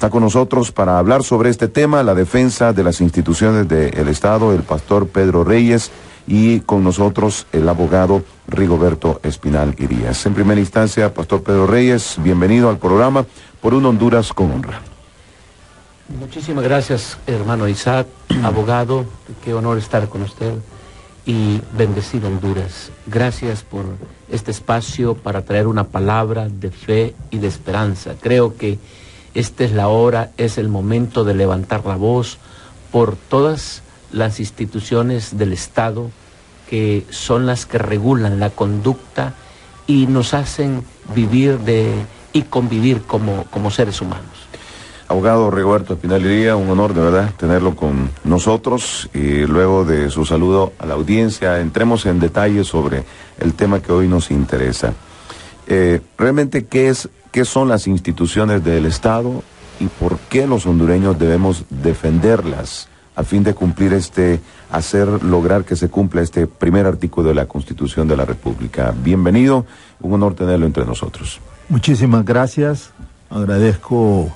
Está con nosotros para hablar sobre este tema, la defensa de las instituciones del Estado, el pastor Pedro Reyes, y con nosotros el abogado Rigoberto Espinal Irías. En primera instancia, pastor Pedro Reyes, bienvenido al programa Por un Honduras con Honra. Muchísimas gracias, hermano Isaac, abogado, qué honor estar con usted y bendecir Honduras. Gracias por este espacio para traer una palabra de fe y de esperanza. Creo que esta es la hora, es el momento de levantar la voz por todas las instituciones del Estado que son las que regulan la conducta y nos hacen vivir y convivir como seres humanos. Abogado Rigoberto Espinal Irías, un honor de verdad tenerlo con nosotros, y luego de su saludo a la audiencia entremos en detalles sobre el tema que hoy nos interesa. Realmente, ¿qué son las instituciones del Estado y por qué los hondureños debemos defenderlas a fin de cumplir lograr que se cumpla este primer artículo de la Constitución de la República? Bienvenido, un honor tenerlo entre nosotros. Muchísimas gracias, agradezco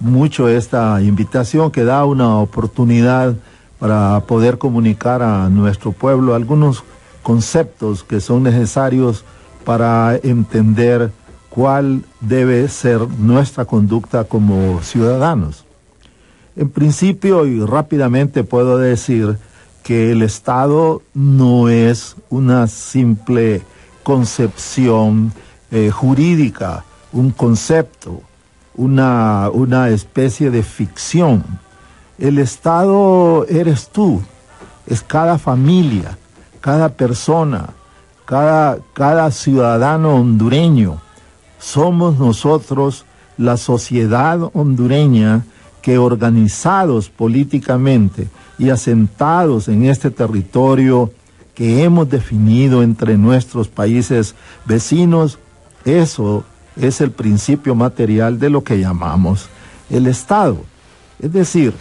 mucho esta invitación que da una oportunidad para poder comunicar a nuestro pueblo algunos conceptos que son necesarios para entender cuál debe ser nuestra conducta como ciudadanos. En principio y rápidamente puedo decir que el Estado no es una simple concepción jurídica, un concepto, una especie de ficción. El Estado eres tú, es cada familia, cada persona, cada ciudadano hondureño. Somos nosotros, la sociedad hondureña, que organizados políticamente y asentados en este territorio que hemos definido entre nuestros países vecinos, eso es el principio material de lo que llamamos el Estado. Es decir,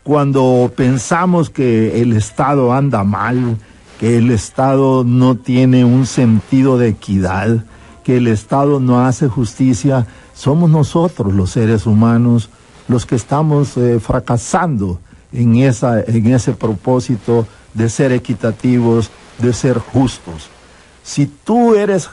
cuando pensamos que el Estado anda mal, que el Estado no tiene un sentido de equidad, que el Estado no hace justicia, somos nosotros los seres humanos los que estamos fracasando en ese propósito de ser equitativos, de ser justos. Si tú eres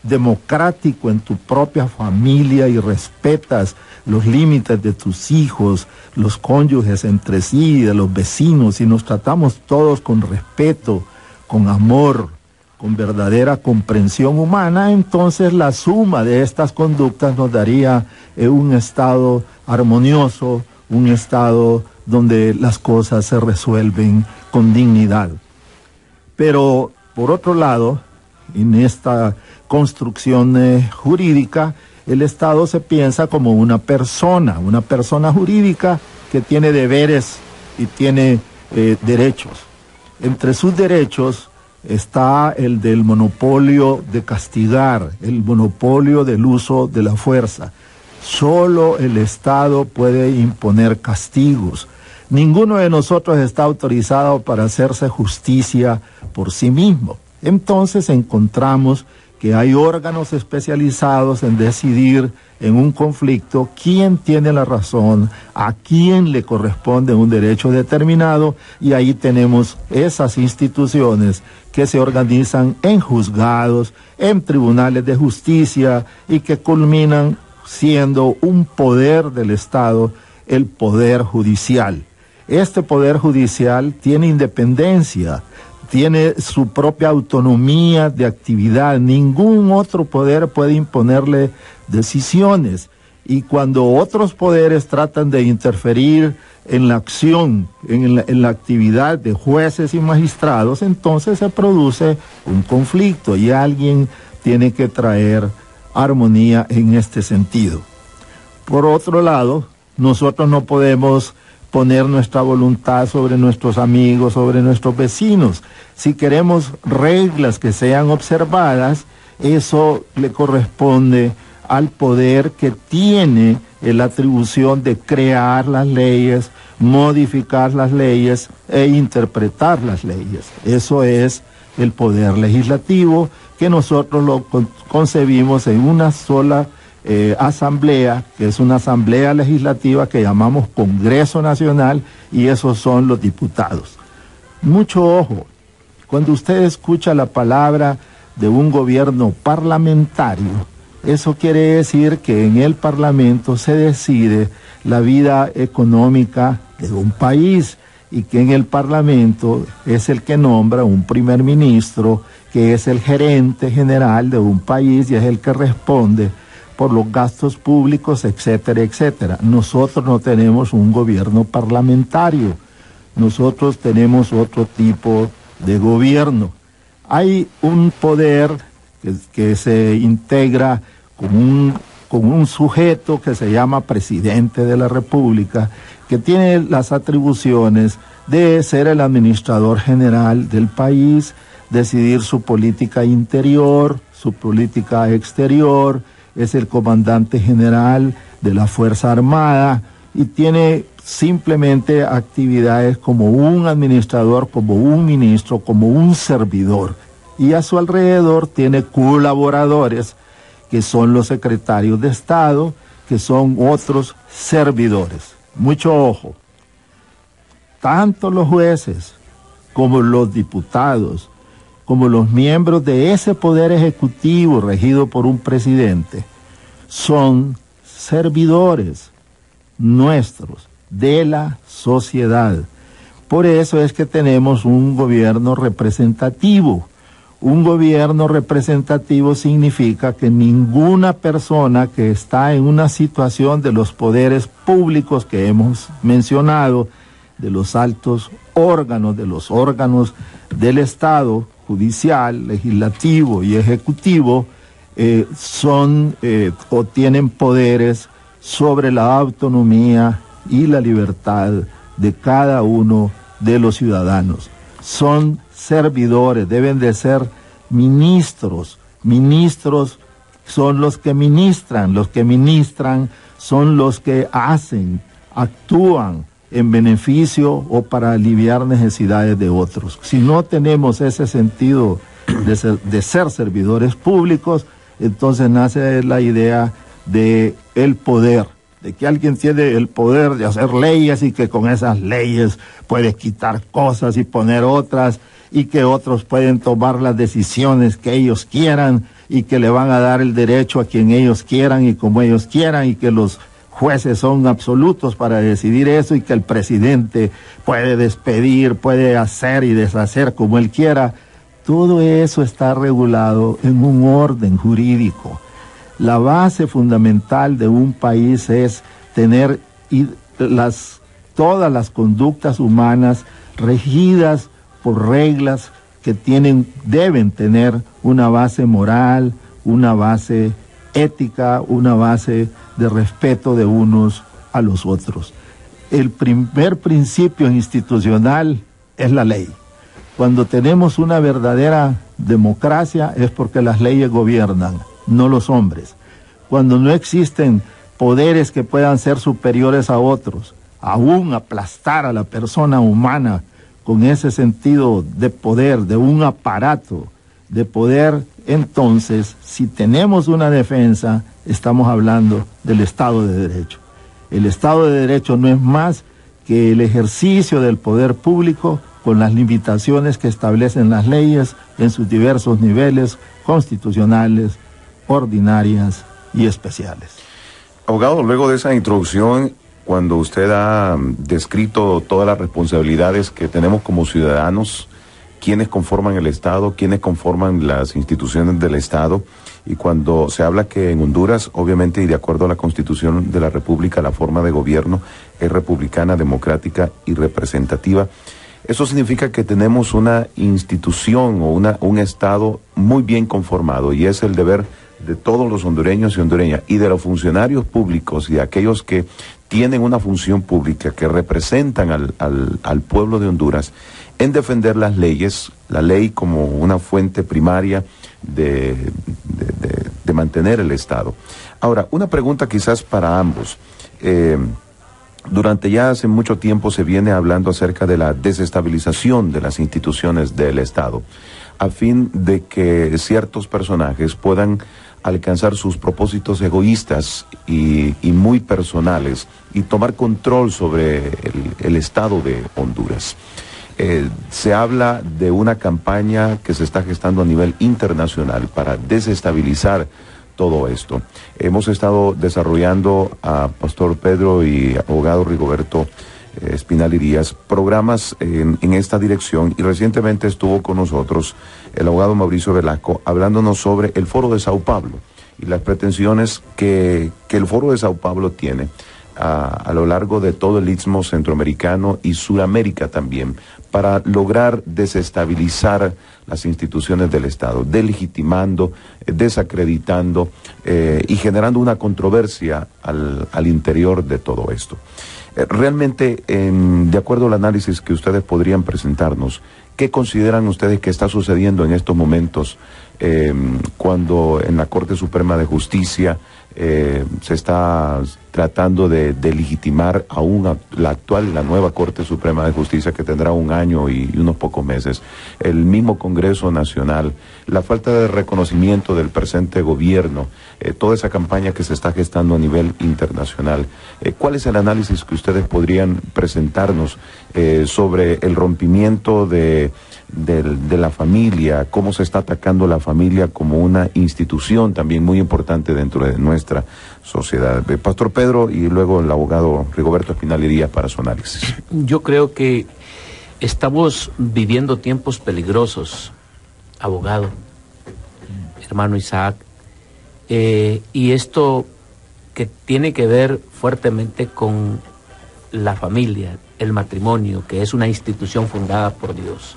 democrático en tu propia familia y respetas los límites de tus hijos, los cónyuges entre sí, de los vecinos, y nos tratamos todos con respeto, con amor, con verdadera comprensión humana, entonces la suma de estas conductas nos daría un estado armonioso, un estado donde las cosas se resuelven con dignidad. Pero, por otro lado, en esta construcción jurídica, el Estado se piensa como una persona jurídica que tiene deberes y tiene derechos. Entre sus derechos está el del monopolio de castigar, el monopolio del uso de la fuerza. Solo el Estado puede imponer castigos. Ninguno de nosotros está autorizado para hacerse justicia por sí mismo. Entonces encontramos que hay órganos especializados en decidir en un conflicto quién tiene la razón, a quién le corresponde un derecho determinado, y ahí tenemos esas instituciones que se organizan en juzgados, en tribunales de justicia, y que culminan siendo un poder del Estado, el poder judicial. Este poder judicial tiene independencia, tiene su propia autonomía de actividad. Ningún otro poder puede imponerle decisiones. Y cuando otros poderes tratan de interferir en la acción, en la actividad de jueces y magistrados, entonces se produce un conflicto y alguien tiene que traer armonía en este sentido. Por otro lado, nosotros no podemos poner nuestra voluntad sobre nuestros amigos, sobre nuestros vecinos. Si queremos reglas que sean observadas, eso le corresponde al poder que tiene la atribución de crear las leyes, modificar las leyes e interpretar las leyes. Eso es el poder legislativo, que nosotros lo concebimos en una sola asamblea, que es una asamblea legislativa que llamamos Congreso Nacional, y esos son los diputados. Mucho ojo, cuando usted escucha la palabra de un gobierno parlamentario, eso quiere decir que en el Parlamento se decide la vida económica de un país, y que en el Parlamento es el que nombra un primer ministro, que es el gerente general de un país y es el que responde por los gastos públicos, etcétera, etcétera. Nosotros no tenemos un gobierno parlamentario, nosotros tenemos otro tipo de gobierno. Hay un poder que se integra con un sujeto que se llama presidente de la República, que tiene las atribuciones de ser el administrador general del país, decidir su política interior, su política exterior, es el comandante general de la Fuerza Armada y tiene simplemente actividades como un administrador, como un ministro, como un servidor. Y a su alrededor tiene colaboradores, que son los secretarios de Estado, que son otros servidores. Mucho ojo, tanto los jueces como los diputados, como los miembros de ese poder ejecutivo regido por un presidente, son servidores nuestros, de la sociedad. Por eso es que tenemos un gobierno representativo. Un gobierno representativo significa que ninguna persona que está en una situación de los poderes públicos que hemos mencionado, de los altos órganos, de los órganos del Estado, judicial, legislativo y ejecutivo, o tienen poderes sobre la autonomía y la libertad de cada uno de los ciudadanos. Son servidores, deben de ser ministros. Ministros son los que ministran son los que hacen, actúan en beneficio o para aliviar necesidades de otros. Si no tenemos ese sentido de ser servidores públicos, entonces nace la idea de el poder, de que alguien tiene el poder de hacer leyes y que con esas leyes puede quitar cosas y poner otras, y que otros pueden tomar las decisiones que ellos quieran y que le van a dar el derecho a quien ellos quieran y como ellos quieran, y que los jueces son absolutos para decidir eso, y que el presidente puede despedir, puede hacer y deshacer como él quiera. Todo eso está regulado en un orden jurídico. La base fundamental de un país es tener todas las conductas humanas regidas por reglas que deben tener una base moral, una base ética, una base de respeto de unos a los otros. El primer principio institucional es la ley. Cuando tenemos una verdadera democracia es porque las leyes gobiernan, no los hombres. Cuando no existen poderes que puedan ser superiores a otros, aún aplastar a la persona humana con ese sentido de poder, de un aparato de poder, entonces, si tenemos una defensa, estamos hablando del Estado de Derecho. El Estado de Derecho no es más que el ejercicio del poder público con las limitaciones que establecen las leyes en sus diversos niveles constitucionales, ordinarias y especiales. Abogado, luego de esa introducción, cuando usted ha descrito todas las responsabilidades que tenemos como ciudadanos, quiénes conforman el Estado, quiénes conforman las instituciones del Estado, y cuando se habla que en Honduras, obviamente, y de acuerdo a la Constitución de la República, la forma de gobierno es republicana, democrática y representativa, eso significa que tenemos una institución o un Estado muy bien conformado, y es el deber de todos los hondureños y hondureñas, y de los funcionarios públicos y de aquellos que tienen una función pública, que representan al pueblo de Honduras, en defender las leyes, la ley como una fuente primaria de mantener el Estado. Ahora, una pregunta quizás para ambos. Durante ya hace mucho tiempo se viene hablando acerca de la desestabilización de las instituciones del Estado, a fin de que ciertos personajes puedan alcanzar sus propósitos egoístas y muy personales y tomar control sobre el estado de Honduras. Se habla de una campaña que se está gestando a nivel internacional para desestabilizar todo esto. Hemos estado desarrollando a Pastor Pedro y abogado Rigoberto Espinal Díaz programas en esta dirección, y recientemente estuvo con nosotros el abogado Mauricio Velasco hablándonos sobre el Foro de Sao Paulo y las pretensiones que el Foro de Sao Paulo tiene a lo largo de todo el istmo centroamericano y Suramérica también, para lograr desestabilizar las instituciones del Estado, delegitimando, desacreditando y generando una controversia al interior de todo esto. Realmente, de acuerdo al análisis que ustedes podrían presentarnos, ¿qué consideran ustedes que está sucediendo en estos momentos cuando en la Corte Suprema de Justicia se está tratando de legitimar aún la actual y la nueva Corte Suprema de Justicia, que tendrá 1 año y unos pocos meses, el mismo Congreso Nacional, la falta de reconocimiento del presente gobierno, toda esa campaña que se está gestando a nivel internacional? ¿Cuál es el análisis que ustedes podrían presentarnos sobre el rompimiento de la familia, cómo se está atacando la familia como una institución también muy importante dentro de nuestra sociedad? Pastor Pedro, y luego el abogado Rigoberto Espinal Díaz para su análisis. Yo creo que estamos viviendo tiempos peligrosos, abogado, hermano Isaac, y esto que tiene que ver fuertemente con la familia, el matrimonio, que es una institución fundada por Dios.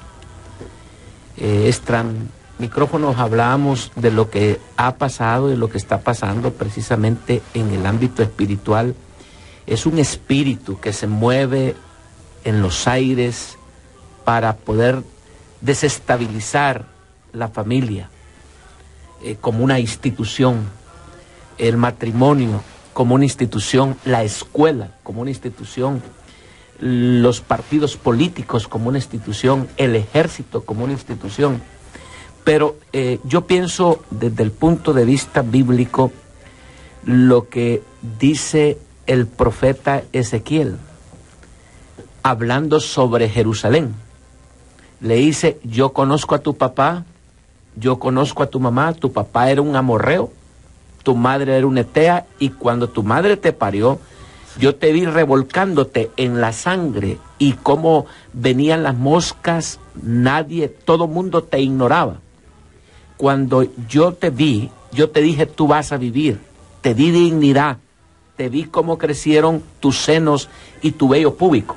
Micrófonos hablábamos de lo que ha pasado y lo que está pasando precisamente en el ámbito espiritual. Es un espíritu que se mueve en los aires para poder desestabilizar la familia como una institución, el matrimonio como una institución, la escuela como una institución, los partidos políticos como una institución, el ejército como una institución. Pero yo pienso desde el punto de vista bíblico lo que dice el profeta Ezequiel, hablando sobre Jerusalén. Le dice: yo conozco a tu papá, yo conozco a tu mamá, tu papá era un amorreo, tu madre era una hetea, y cuando tu madre te parió, yo te vi revolcándote en la sangre, y cómo venían las moscas, todo mundo te ignoraba. Cuando yo te vi, yo te dije: tú vas a vivir, te di dignidad, te vi cómo crecieron tus senos y tu vello púbico.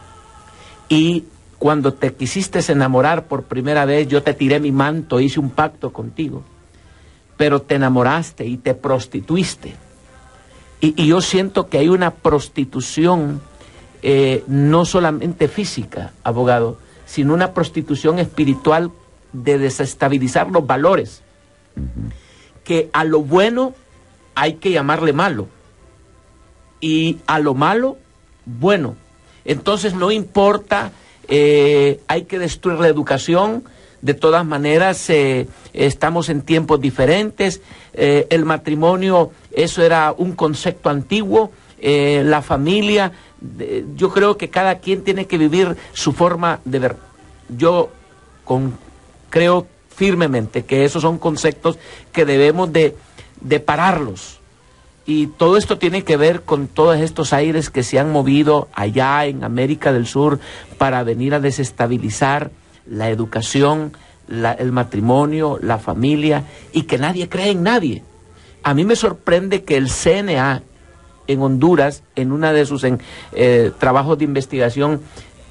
Y cuando te quisiste enamorar por primera vez, yo te tiré mi manto, hice un pacto contigo, pero te enamoraste y te prostituiste. Y yo siento que hay una prostitución, no solamente física, abogado, sino una prostitución espiritual de desestabilizar los valores. Que a lo bueno hay que llamarle malo, y a lo malo, bueno. Entonces no importa, hay que destruir la educación. De todas maneras, estamos en tiempos diferentes. El matrimonio, eso era un concepto antiguo. La familia, yo creo que cada quien tiene que vivir su forma de ver. Yo creo firmemente que esos son conceptos que debemos de pararlos. Y todo esto tiene que ver con todos estos aires que se han movido allá en América del Sur para venir a desestabilizar la educación, el matrimonio, la familia, y que nadie cree en nadie. A mí me sorprende que el CNA en Honduras, en una de sus trabajos de investigación,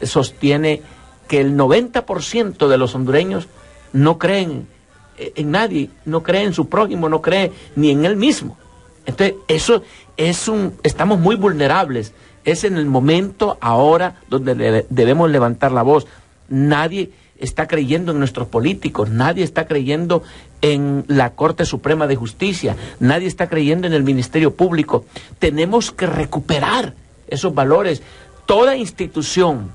sostiene que el 90% de los hondureños no creen en nadie, no cree en su prójimo, no cree ni en él mismo. Entonces, eso estamos muy vulnerables. Es en el momento ahora donde debemos levantar la voz. Nadie está creyendo en nuestros políticos, nadie está creyendo en la Corte Suprema de Justicia, nadie está creyendo en el Ministerio Público. Tenemos que recuperar esos valores. Toda institución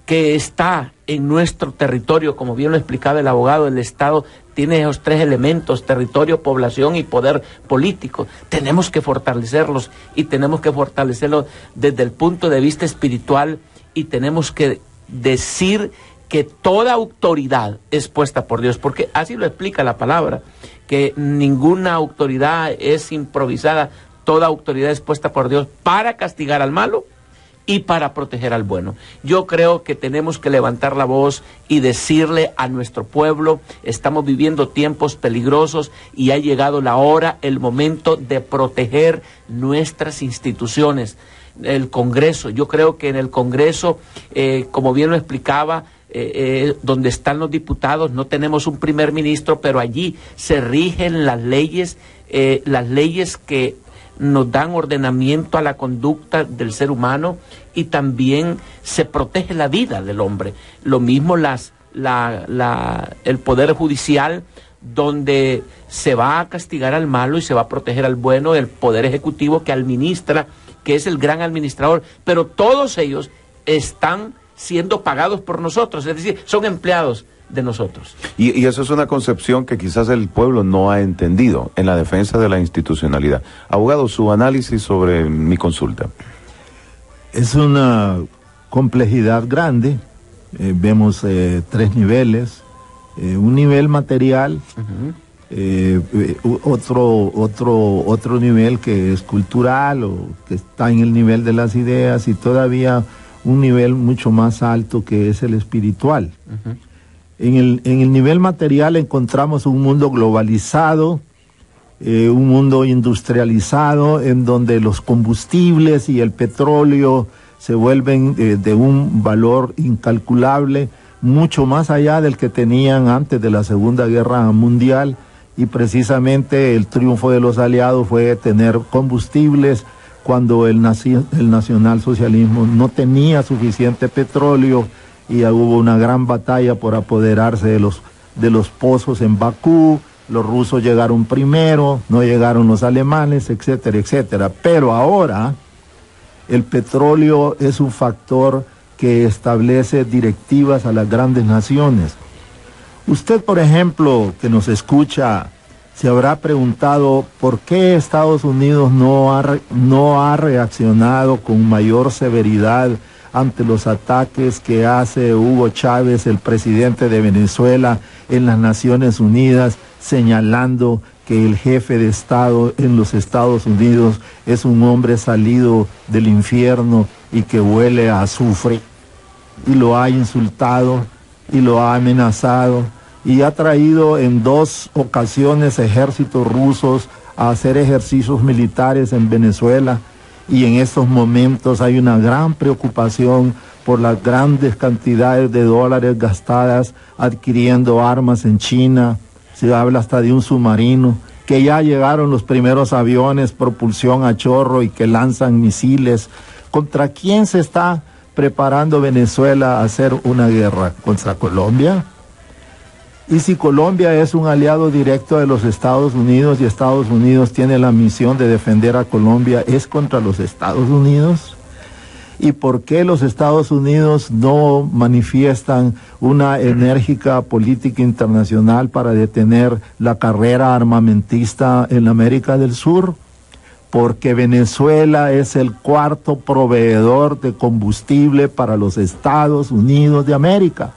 que está en nuestro territorio, como bien lo explicaba el abogado. El Estado tiene esos tres elementos: territorio, población y poder político. Tenemos que fortalecerlos, y tenemos que fortalecerlos desde el punto de vista espiritual, y tenemos que decir que toda autoridad es puesta por Dios, porque así lo explica la palabra, que ninguna autoridad es improvisada, toda autoridad es puesta por Dios para castigar al malo y para proteger al bueno. Yo creo que tenemos que levantar la voz y decirle a nuestro pueblo: estamos viviendo tiempos peligrosos y ha llegado la hora, el momento de proteger nuestras instituciones. El Congreso, yo creo que en el Congreso, como bien lo explicaba, donde están los diputados, no tenemos un primer ministro, pero allí se rigen las leyes que nos dan ordenamiento a la conducta del ser humano, y también se protege la vida del hombre. Lo mismo el Poder Judicial, donde se va a castigar al malo y se va a proteger al bueno, el Poder Ejecutivo que administra, que es el gran administrador, pero todos ellos están siendo pagados por nosotros, es decir, son empleados de nosotros. Y eso es una concepción que quizás el pueblo no ha entendido en la defensa de la institucionalidad. Abogado, su análisis sobre mi consulta. Es una complejidad grande. Vemos tres niveles. Un nivel material, otro nivel que es cultural, o que está en el nivel de las ideas, y todavía un nivel mucho más alto que es el espiritual. En el nivel material encontramos un mundo globalizado, un mundo industrializado, en donde los combustibles y el petróleo se vuelven de un valor incalculable, mucho más allá del que tenían antes de la Segunda Guerra Mundial, y precisamente el triunfo de los aliados fue tener combustibles cuando el nacionalsocialismo no tenía suficiente petróleo, y hubo una gran batalla por apoderarse de los pozos en Bakú. Los rusos llegaron primero, no llegaron los alemanes, etcétera, etcétera. Pero ahora el petróleo es un factor que establece directivas a las grandes naciones. Usted, por ejemplo, que nos escucha, se habrá preguntado por qué Estados Unidos no ha reaccionado con mayor severidad ante los ataques que hace Hugo Chávez, el presidente de Venezuela, en las Naciones Unidas, señalando que el jefe de Estado en los Estados Unidos es un hombre salido del infierno y que huele a azufre, y lo ha insultado y lo ha amenazado, y ha traído en 2 ocasiones ejércitos rusos a hacer ejercicios militares en Venezuela? Y en estos momentos hay una gran preocupación por las grandes cantidades de dólares gastadas adquiriendo armas en China. Se habla hasta de un submarino, que ya llegaron los primeros aviones propulsión a chorro y que lanzan misiles. ¿Contra quién se está preparando Venezuela a hacer una guerra? ¿Contra Colombia? Y si Colombia es un aliado directo de los Estados Unidos y Estados Unidos tiene la misión de defender a Colombia, ¿es contra los Estados Unidos? ¿Y por qué los Estados Unidos no manifiestan una enérgica política internacional para detener la carrera armamentista en América del Sur? Porque Venezuela es el 4º proveedor de combustible para los Estados Unidos de América.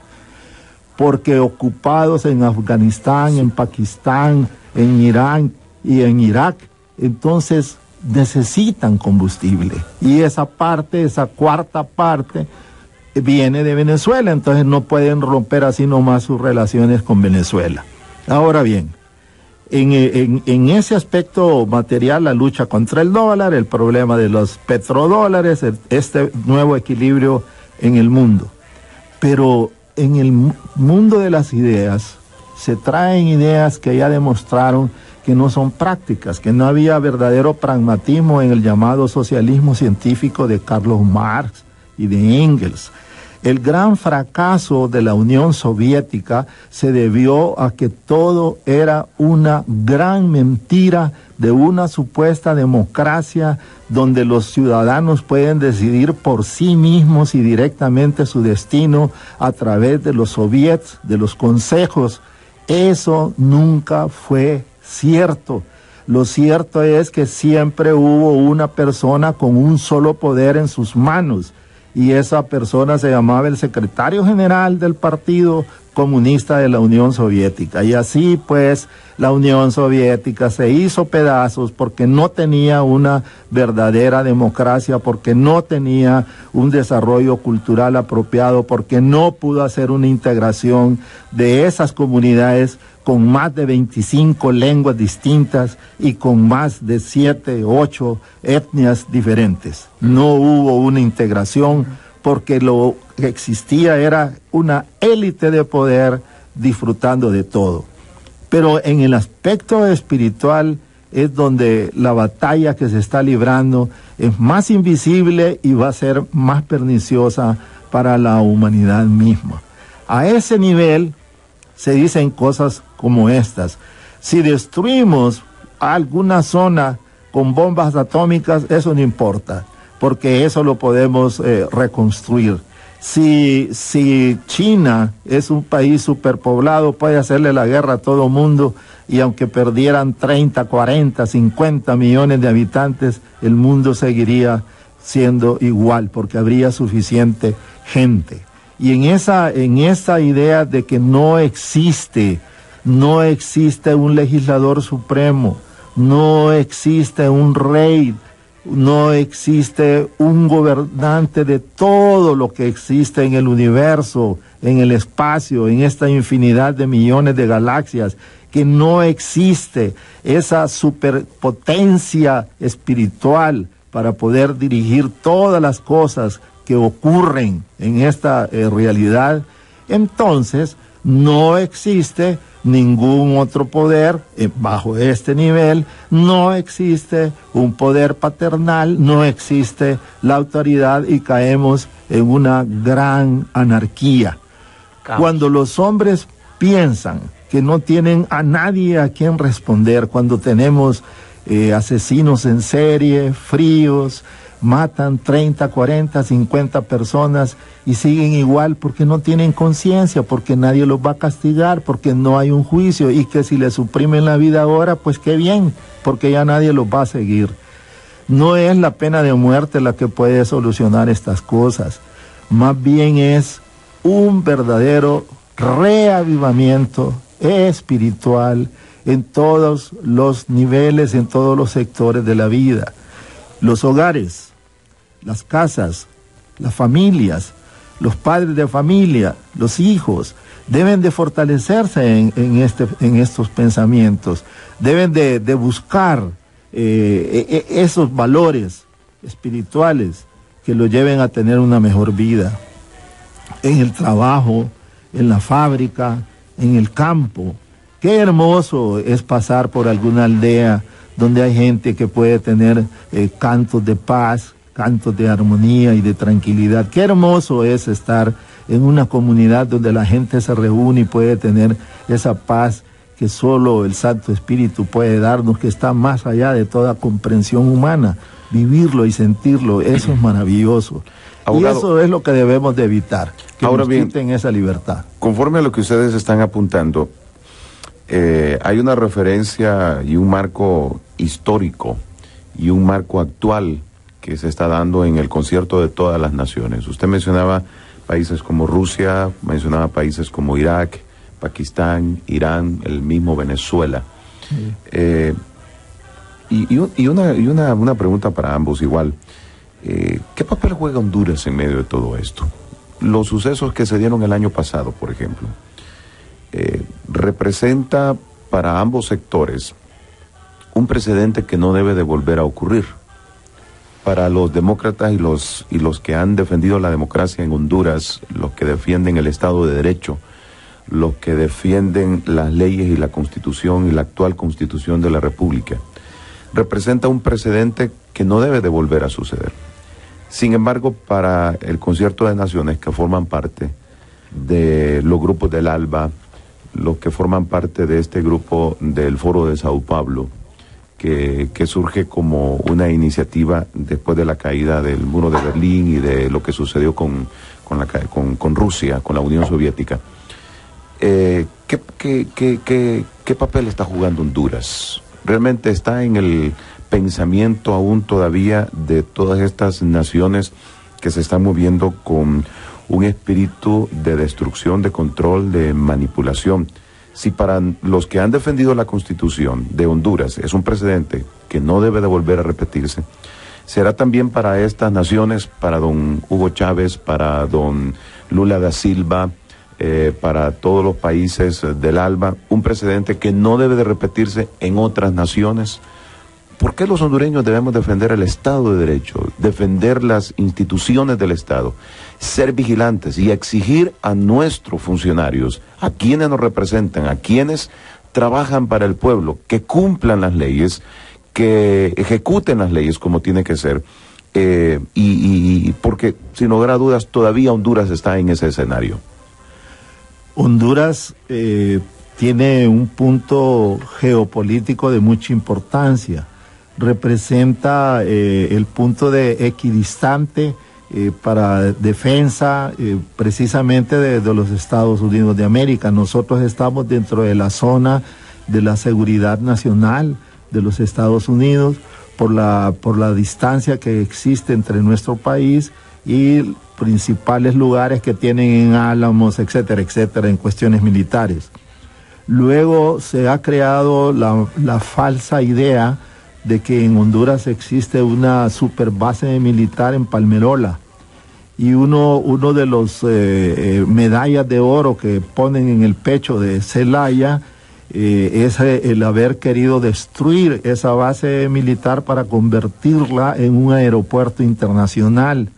Porque ocupados en Afganistán, en Pakistán, en Irán y en Irak, entonces necesitan combustible. Y esa parte, esa 4ª parte, viene de Venezuela, entonces no pueden romper así nomás sus relaciones con Venezuela. Ahora bien, en ese aspecto material, la lucha contra el dólar, el problema de los petrodólares, este nuevo equilibrio en el mundo. Pero en el mundo de las ideas, se traen ideas que ya demostraron que no son prácticas, que no había verdadero pragmatismo en el llamado socialismo científico de Carlos Marx y de Engels, El gran fracaso de la Unión Soviética se debió a que todo era una gran mentira de una supuesta democracia donde los ciudadanos pueden decidir por sí mismos y directamente su destino a través de los soviets, de los consejos. Eso nunca fue cierto. Lo cierto es que siempre hubo una persona con un solo poder en sus manos, y esa persona se llamaba el secretario general del Partido Comunista de la Unión Soviética. Y así pues la Unión Soviética se hizo pedazos porque no tenía una verdadera democracia, porque no tenía un desarrollo cultural apropiado, porque no pudo hacer una integración de esas comunidades con más de 25 lenguas distintas y con más de 7, 8 etnias diferentes. No hubo una integración porque lo que existía era una élite de poder disfrutando de todo. Pero en el aspecto espiritual es donde la batalla que se está librando es más invisible y va a ser más perniciosa para la humanidad misma. A ese nivel se dicen cosas como estas: si destruimos alguna zona con bombas atómicas, eso no importa, porque eso lo podemos reconstruir. Si China es un país superpoblado, puede hacerle la guerra a todo mundo, y aunque perdieran 30, 40, 50 millones de habitantes, el mundo seguiría siendo igual, porque habría suficiente gente. Y en esa idea de que no existe un legislador supremo, no existe un rey, no existe un gobernante de todo lo que existe en el universo, en el espacio, en esta infinidad de millones de galaxias, que no existe esa superpotencia espiritual para poder dirigir todas las cosas que ocurren en esta realidad, entonces no existe ningún otro poder bajo este nivel, no existe un poder paternal, no existe la autoridad, y caemos en una gran anarquía. Caos. Cuando los hombres piensan que no tienen a nadie a quien responder, cuando tenemos asesinos en serie, fríos, matan 30, 40, 50 personas y siguen igual porque no tienen conciencia, porque nadie los va a castigar, porque no hay un juicio, y que si les suprimen la vida ahora, pues qué bien, porque ya nadie los va a seguir. No es la pena de muerte la que puede solucionar estas cosas, más bien es un verdadero reavivamiento espiritual en todos los niveles, en todos los sectores de la vida. Los hogares, las casas, las familias, los padres de familia, los hijos, deben de fortalecerse en estos pensamientos, deben de buscar esos valores espirituales que los lleven a tener una mejor vida. En el trabajo, en la fábrica, en el campo. Qué hermoso es pasar por alguna aldea donde hay gente que puede tener cantos de paz, cantos de armonía y de tranquilidad. Qué hermoso es estar en una comunidad donde la gente se reúne y puede tener esa paz que solo el Santo Espíritu puede darnos, que está más allá de toda comprensión humana. Vivirlo y sentirlo, eso es maravilloso. Abogado, y eso es lo que debemos de evitar, que nos quiten esa libertad. Conforme a lo que ustedes están apuntando, hay una referencia y un marco histórico y un marco actual que se está dando en el concierto de todas las naciones. Usted mencionaba países como Rusia, mencionaba países como Irak, Pakistán, Irán, el mismo Venezuela. Sí. Y una pregunta para ambos igual. ¿Qué papel juega Honduras en medio de todo esto? Los sucesos que se dieron el año pasado, por ejemplo, representa para ambos sectores un precedente que no debe de volver a ocurrir. Para los demócratas y los que han defendido la democracia en Honduras, los que defienden el Estado de Derecho, los que defienden las leyes y la Constitución y la actual Constitución de la República, representa un precedente que no debe de volver a suceder. Sin embargo, para el Concierto de Naciones, que forman parte de los grupos del ALBA, los que forman parte de este grupo del Foro de Sao Paulo, que surge como una iniciativa después de la caída del muro de Berlín y de lo que sucedió con Rusia, con la Unión Soviética. ¿Qué papel está jugando Honduras? ¿Realmente está en el pensamiento aún todavía de todas estas naciones que se están moviendo con un espíritu de destrucción, de control, de manipulación? Si para los que han defendido la Constitución de Honduras es un precedente que no debe de volver a repetirse, será también para estas naciones, para don Hugo Chávez, para don Lula da Silva, para todos los países del ALBA, un precedente que no debe de repetirse en otras naciones. ¿Por qué los hondureños debemos defender el Estado de Derecho, defender las instituciones del Estado, ser vigilantes y exigir a nuestros funcionarios, a quienes nos representan, a quienes trabajan para el pueblo, que cumplan las leyes, que ejecuten las leyes como tiene que ser? Porque, sin lugar a dudas, todavía Honduras está en ese escenario. Honduras tiene un punto geopolítico de mucha importancia. Representa el punto de equidistante para defensa precisamente de los Estados Unidos de América. Nosotros estamos dentro de la zona de la seguridad nacional de los Estados Unidos por la distancia que existe entre nuestro país y principales lugares que tienen en Álamos, etcétera, etcétera, en cuestiones militares. Luego se ha creado la falsa idea de que en Honduras existe una superbase militar en Palmerola, y uno de los medallas de oro que ponen en el pecho de Zelaya es el haber querido destruir esa base militar para convertirla en un aeropuerto internacional.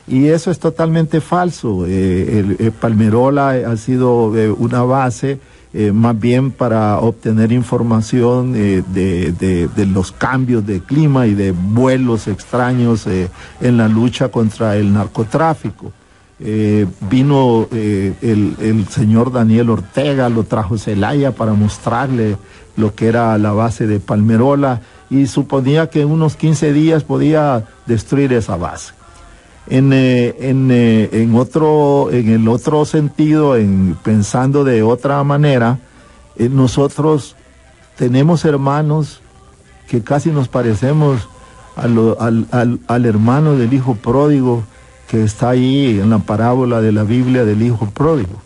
Y eso es totalmente falso. Palmerola ha sido una base más bien para obtener información de los cambios de clima y de vuelos extraños en la lucha contra el narcotráfico. Vino el señor Daniel Ortega, lo trajo Zelaya para mostrarle lo que era la base de Palmerola, y suponía que en unos 15 días podía destruir esa base. En el otro sentido, pensando de otra manera, nosotros tenemos hermanos que casi nos parecemos al hermano del hijo pródigo que está ahí en la parábola de la Biblia del hijo pródigo.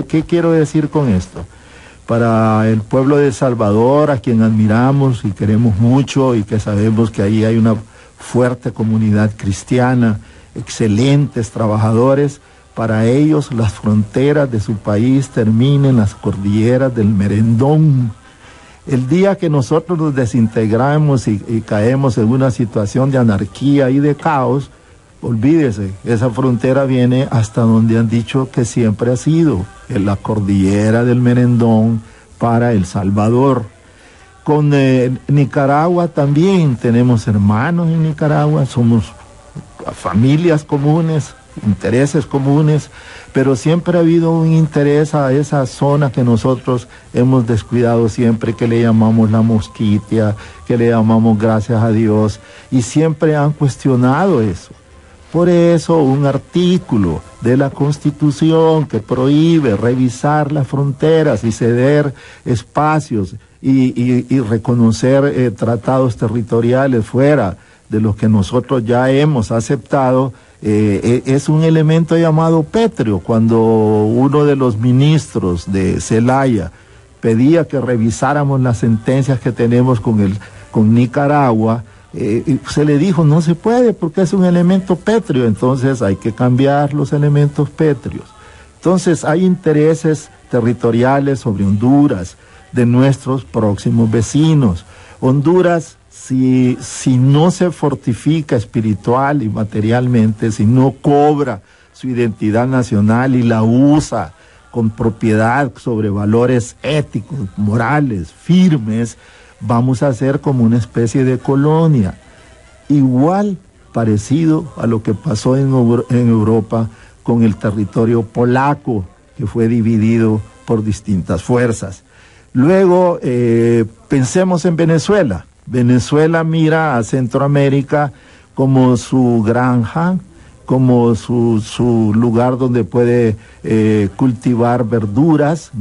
¿Qué quiero decir con esto? Para el pueblo de El Salvador, a quien admiramos y queremos mucho y que sabemos que ahí hay una fuerte comunidad cristiana, excelentes trabajadores, para ellos las fronteras de su país terminan en las cordilleras del Merendón. El día que nosotros nos desintegramos y caemos en una situación de anarquía y de caos, olvídese, esa frontera viene hasta donde han dicho que siempre ha sido, en la cordillera del Merendón para El Salvador. Con Nicaragua también tenemos hermanos en Nicaragua, somos familias comunes, intereses comunes, pero siempre ha habido un interés a esa zona que nosotros hemos descuidado siempre, que le llamamos la Mosquitia, que le llamamos gracias a Dios, y siempre han cuestionado eso. Por eso un artículo de la Constitución que prohíbe revisar las fronteras y ceder espacios y reconocer tratados territoriales fuera de los que nosotros ya hemos aceptado, es un elemento llamado pétreo. Cuando uno de los ministros de Zelaya pedía que revisáramos las sentencias que tenemos con Nicaragua, se le dijo no se puede porque es un elemento pétreo, entonces hay que cambiar los elementos pétreos. Entonces hay intereses territoriales sobre Honduras, de nuestros próximos vecinos. Honduras, si no se fortifica espiritual y materialmente, si no cobra su identidad nacional y la usa con propiedad sobre valores éticos, morales, firmes, vamos a ser como una especie de colonia, igual parecido a lo que pasó en Europa con el territorio polaco, que fue dividido por distintas fuerzas. Luego, pensemos en Venezuela. Venezuela mira a Centroamérica como su granja, como su lugar donde puede cultivar verduras.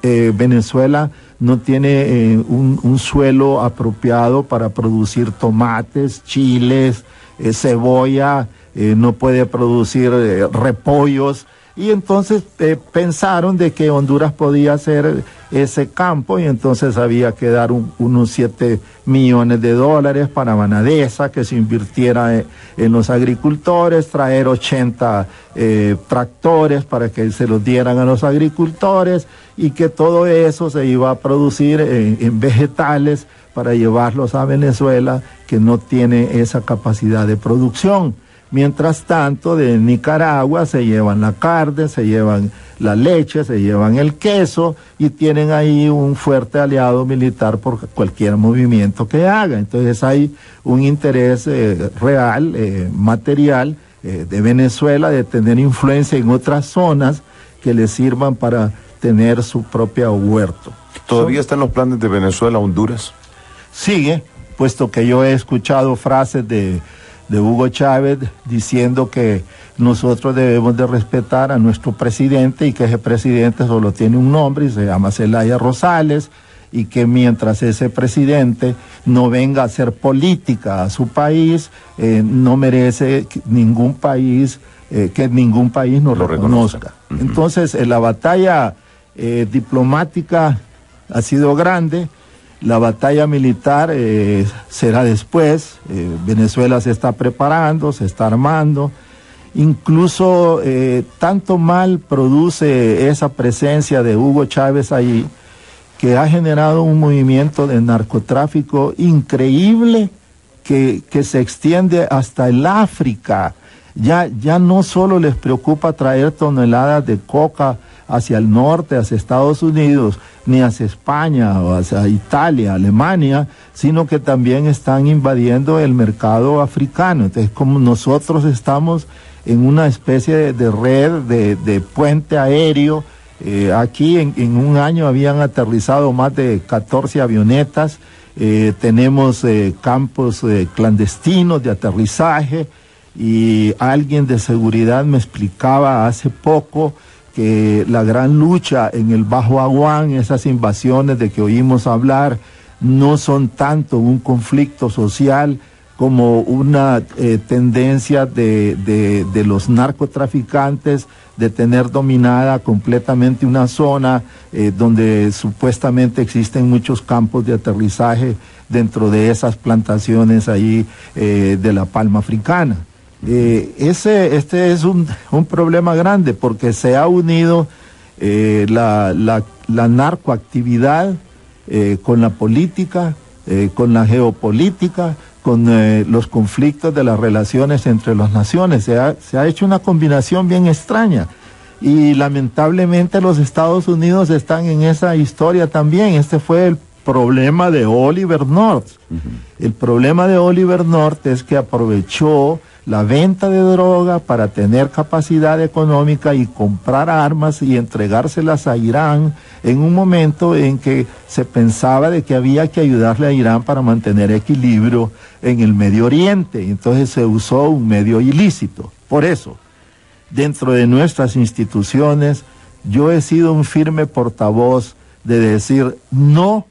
Venezuela no tiene un suelo apropiado para producir tomates, chiles, cebolla, no puede producir repollos, y entonces pensaron de que Honduras podía hacer ese campo, y entonces había que dar unos $7 millones para Banadesa, que se invirtiera en los agricultores, traer 80 tractores para que se los dieran a los agricultores, y que todo eso se iba a producir en vegetales para llevarlos a Venezuela, que no tiene esa capacidad de producción. Mientras tanto, de Nicaragua se llevan la carne, se llevan la leche, se llevan el queso, y tienen ahí un fuerte aliado militar por cualquier movimiento que haga. Entonces hay un interés real, material, de Venezuela, de tener influencia en otras zonas que le sirvan para tener su propio huerto. ¿Todavía están los planes de Venezuela, Honduras? Sigue, puesto que yo he escuchado frases de Hugo Chávez diciendo que nosotros debemos de respetar a nuestro presidente, y que ese presidente solo tiene un nombre y se llama Zelaya Rosales, y que mientras ese presidente no venga a hacer política a su país, no merece ningún país, que ningún país nos reconozca. Entonces, la batalla diplomática ha sido grande. La batalla militar será después. Venezuela se está preparando, se está armando. Incluso tanto mal produce esa presencia de Hugo Chávez allí, que ha generado un movimiento de narcotráfico increíble que se extiende hasta el África. Ya no solo les preocupa traer toneladas de coca hacia el norte, hacia Estados Unidos, ni hacia España o hacia Italia, Alemania, sino que también están invadiendo el mercado africano. Entonces, como nosotros estamos en una especie de red, de puente aéreo, aquí en un año habían aterrizado más de 14 avionetas, tenemos campos clandestinos de aterrizaje, y alguien de seguridad me explicaba hace poco que la gran lucha en el Bajo Aguán, esas invasiones de que oímos hablar, no son tanto un conflicto social como una tendencia de los narcotraficantes de tener dominada completamente una zona donde supuestamente existen muchos campos de aterrizaje dentro de esas plantaciones ahí de la palma africana. Este es un problema grande, porque se ha unido la narcoactividad con la política, con la geopolítica, con los conflictos de las relaciones entre las naciones. Se ha hecho una combinación bien extraña, y lamentablemente los Estados Unidos están en esa historia también. Este fue el problema de Oliver North. El problema de Oliver North es que aprovechó la venta de droga para tener capacidad económica y comprar armas y entregárselas a Irán en un momento en que se pensaba de que había que ayudarle a Irán para mantener equilibrio en el Medio Oriente. Entonces se usó un medio ilícito. Por eso, dentro de nuestras instituciones, yo he sido un firme portavoz de decir no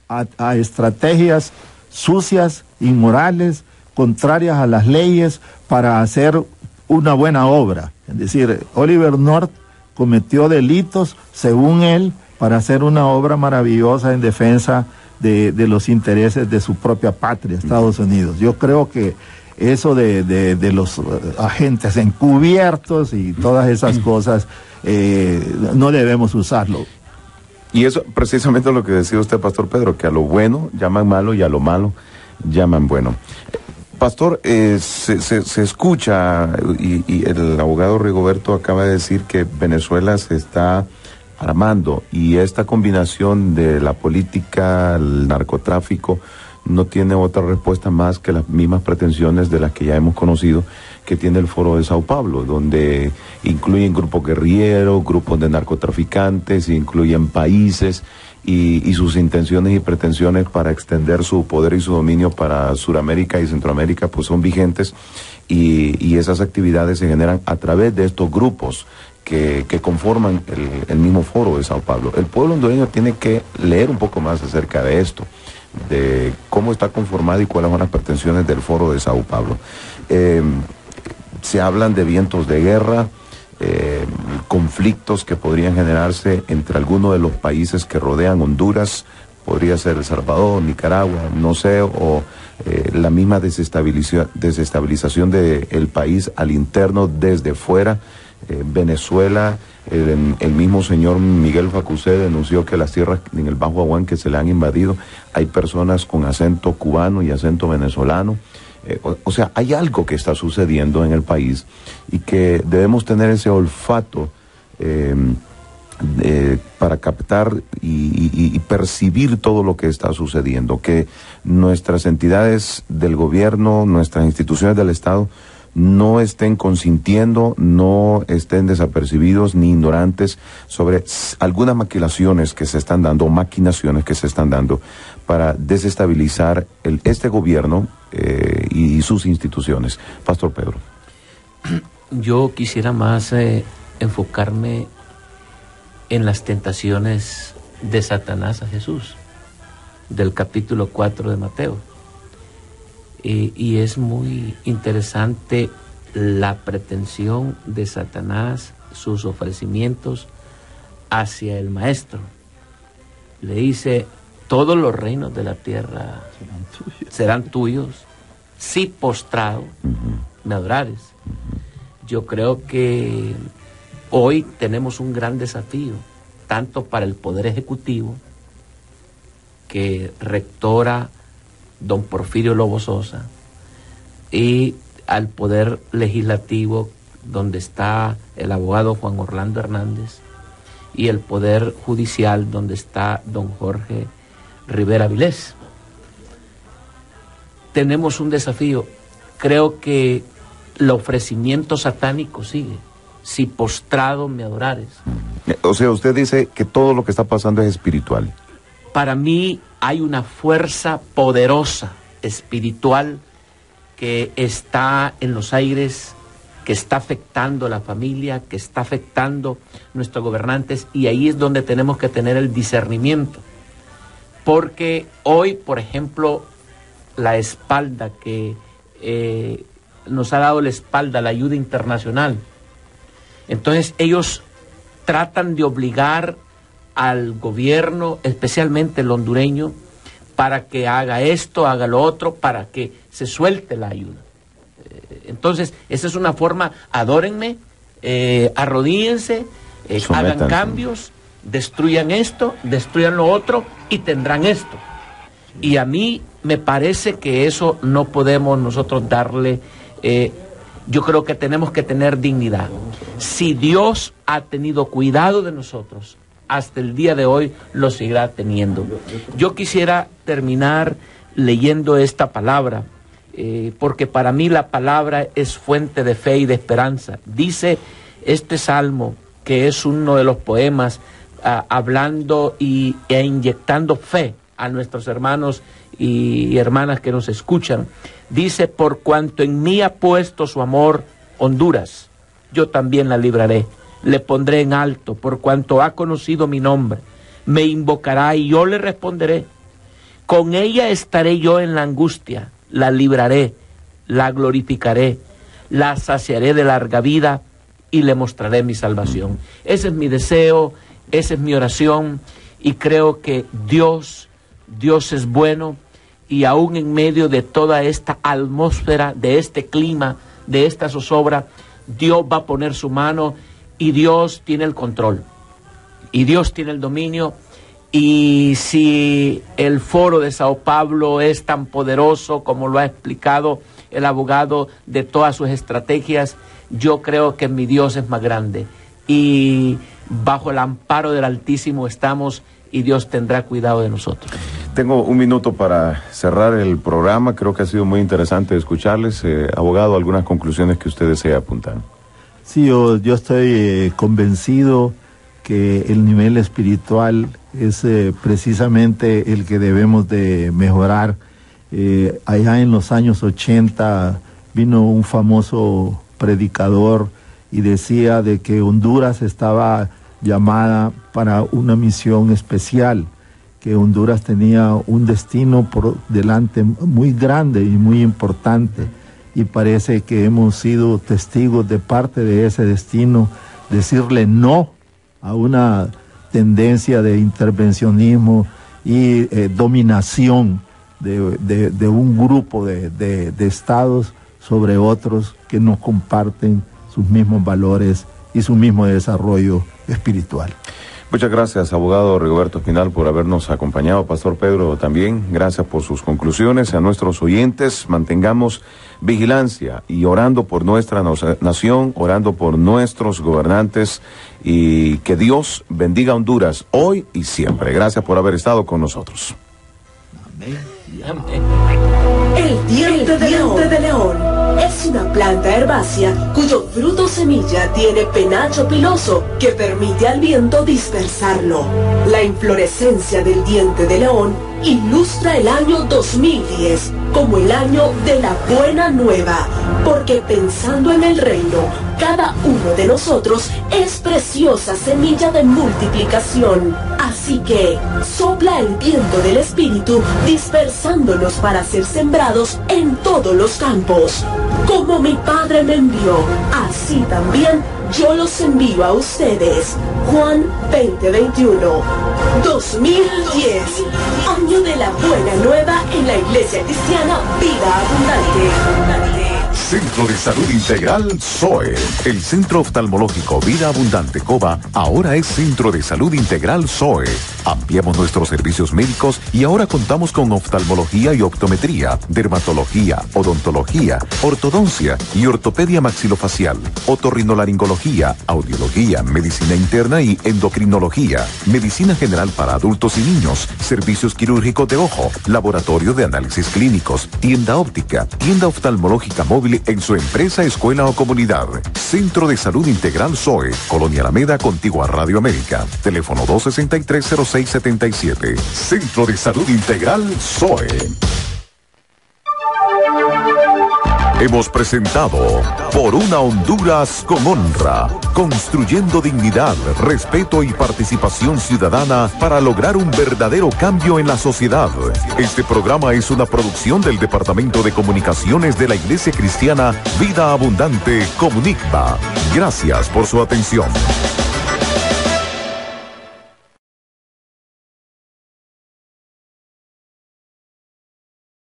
a estrategias sucias, inmorales, contrarias a las leyes, para hacer una buena obra. Es decir, Oliver North cometió delitos, según él, para hacer una obra maravillosa en defensa de los intereses de su propia patria, Estados Unidos. Yo creo que eso de los agentes encubiertos y todas esas cosas, no debemos usarlo. Y eso precisamente lo que decía usted, Pastor Pedro, que a lo bueno llaman malo y a lo malo llaman bueno. Pastor, se escucha, y el abogado Rigoberto acaba de decir que Venezuela se está armando, y esta combinación de la política, el narcotráfico, no tiene otra respuesta más que las mismas pretensiones de las que ya hemos conocido que tiene el Foro de Sao Paulo, donde incluyen grupos guerrilleros, grupos de narcotraficantes, incluyen países y sus intenciones y pretensiones para extender su poder y su dominio para Sudamérica y Centroamérica pues son vigentes y esas actividades se generan a través de estos grupos que conforman el mismo Foro de Sao Paulo. El pueblo hondureño tiene que leer un poco más acerca de esto, de cómo está conformado y cuáles son las pretensiones del Foro de Sao Paulo. Se hablan de vientos de guerra, conflictos que podrían generarse entre algunos de los países que rodean Honduras, podría ser El Salvador, Nicaragua, no sé, o la misma desestabilización del país al interno desde fuera. Venezuela, el mismo señor Miguel Facusé denunció que las tierras en el Bajo Aguán que se le han invadido, hay personas con acento cubano y acento venezolano. O sea, hay algo que está sucediendo en el país y que debemos tener ese olfato para captar y percibir todo lo que está sucediendo, que nuestras entidades del gobierno, nuestras instituciones del Estado no estén consintiendo, no estén desapercibidos ni ignorantes sobre algunas maquinaciones que se están dando para desestabilizar este gobierno y sus instituciones. Pastor Pedro. Yo quisiera más enfocarme en las tentaciones de Satanás a Jesús, del capítulo 4 de Mateo. Y es muy interesante la pretensión de Satanás, sus ofrecimientos hacia el Maestro. Le dice, todos los reinos de la tierra serán tuyos si postrado me adorares. Yo creo que hoy tenemos un gran desafío, tanto para el Poder Ejecutivo, que rectora don Porfirio Lobo Sosa, y al Poder Legislativo, donde está el abogado Juan Orlando Hernández, y el Poder Judicial, donde está don Jorge Rivera Vilés. Tenemos un desafío. Creo que el ofrecimiento satánico sigue. Si postrado me adorares. O sea, usted dice que todo lo que está pasando es espiritual. Para mí hay una fuerza poderosa espiritual que está en los aires, que está afectando a la familia, que está afectando a nuestros gobernantes, y ahí es donde tenemos que tener el discernimiento. Porque hoy, por ejemplo, la espalda que nos ha dado la espalda, la ayuda internacional, entonces ellos tratan de obligar al gobierno, especialmente el hondureño, para que haga esto, haga lo otro, para que se suelte la ayuda. Entonces, esa es una forma, adórenme, arrodíllense, hagan cambios, destruyan esto, destruyan lo otro y tendrán esto. Y a mí me parece que eso no podemos nosotros darle, yo creo que tenemos que tener dignidad. Si Dios ha tenido cuidado de nosotros, hasta el día de hoy lo seguirá teniendo. Yo quisiera terminar leyendo esta palabra, porque para mí la palabra es fuente de fe y de esperanza. Dice este salmo, que es uno de los poemas, hablando e inyectando fe a nuestros hermanos y hermanas que nos escuchan. Dice, por cuanto en mí ha puesto su amor Honduras, yo también la libraré. Le pondré en alto, por cuanto ha conocido mi nombre. Me invocará y yo le responderé. Con ella estaré yo en la angustia, la libraré, la glorificaré, la saciaré de larga vida y le mostraré mi salvación. Ese es mi deseo, esa es mi oración, y creo que Dios es bueno, y aún en medio de toda esta atmósfera, de este clima, de esta zozobra, Dios va a poner su mano. Y Dios tiene el control, y Dios tiene el dominio, y si el Foro de Sao Paulo es tan poderoso como lo ha explicado el abogado de todas sus estrategias, yo creo que mi Dios es más grande, y bajo el amparo del Altísimo estamos, y Dios tendrá cuidado de nosotros. Tengo un minuto para cerrar el programa. Creo que ha sido muy interesante escucharles. Abogado, algunas conclusiones que usted desea apuntar. Sí, yo estoy convencido que el nivel espiritual es precisamente el que debemos de mejorar. Allá en los años 80 vino un famoso predicador y decía de que Honduras estaba llamada para una misión especial, que Honduras tenía un destino por delante muy grande y muy importante, y parece que hemos sido testigos de parte de ese destino, decirle no a una tendencia de intervencionismo y dominación de un grupo de estados sobre otros que no comparten sus mismos valores y su mismo desarrollo espiritual. Muchas gracias, abogado Rigoberto Espinal, por habernos acompañado. Pastor Pedro, también gracias por sus conclusiones. A nuestros oyentes, mantengamos vigilancia y orando por nuestra nación, orando por nuestros gobernantes, y que Dios bendiga a Honduras hoy y siempre. Gracias por haber estado con nosotros. Amén. Amén. El diente de león es una planta herbácea cuyo fruto semilla tiene penacho piloso que permite al viento dispersarlo. La inflorescencia del diente de león ilustra el año 2010 como el año de la buena nueva, porque pensando en el reino, cada uno de nosotros es preciosa semilla de multiplicación. Así que sopla el viento del Espíritu, dispersándonos para ser sembrados en todos los campos. Como mi Padre me envió, así también yo los envío a ustedes. Juan 20:21. 2010, año de la buena nueva en la Iglesia Cristiana Vida Abundante. Centro de Salud Integral SOE. El Centro Oftalmológico Vida Abundante Coba ahora es Centro de Salud Integral SOE. Ampliamos nuestros servicios médicos y ahora contamos con oftalmología y optometría, dermatología, odontología, ortodoncia y ortopedia maxilofacial, otorrinolaringología, audiología, medicina interna y endocrinología, medicina general para adultos y niños, servicios quirúrgicos de ojo, laboratorio de análisis clínicos, tienda óptica, tienda oftalmológica móvil en su empresa, escuela o comunidad. Centro de Salud Integral SOE, Colonia Alameda, contigua a Radio América. Teléfono 263-0677. Centro de Salud Integral SOE. Hemos presentado Por una Honduras con Honra, construyendo dignidad, respeto y participación ciudadana para lograr un verdadero cambio en la sociedad. Este programa es una producción del Departamento de Comunicaciones de la Iglesia Cristiana Vida Abundante Comunicba. Gracias por su atención.